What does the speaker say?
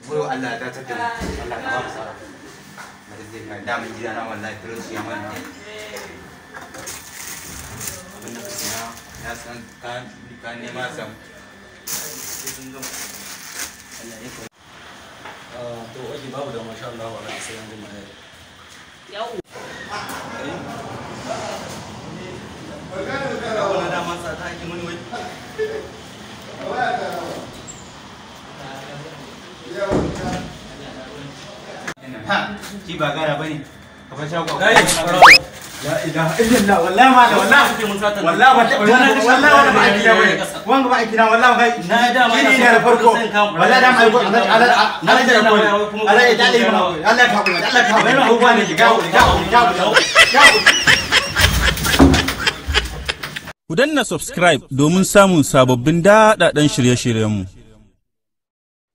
Bro Allah ta tattara Allah ka ba mu sa'a madadin da mun gida na wallahi terus ya mana abin da kana ya san ka nema sam sun ga Allah ya to waje babu da masha Allah wala sai an gama yau wannan da man sa ta ki muni wai ha ki ba gara bane ka fa shago kai la ilaha illallah wallahi ma da wallahi wallahi ba aiki bane wanga ba aiki na wallahi kai na da ma na farko wallahi da mai na da ko Allah ya dale mu Allah ka kuma Allah ka kuma abubuwa ne ga Ku danna subscribe domin samun sababbin daɗaɗɗen shirye-shiryenmu.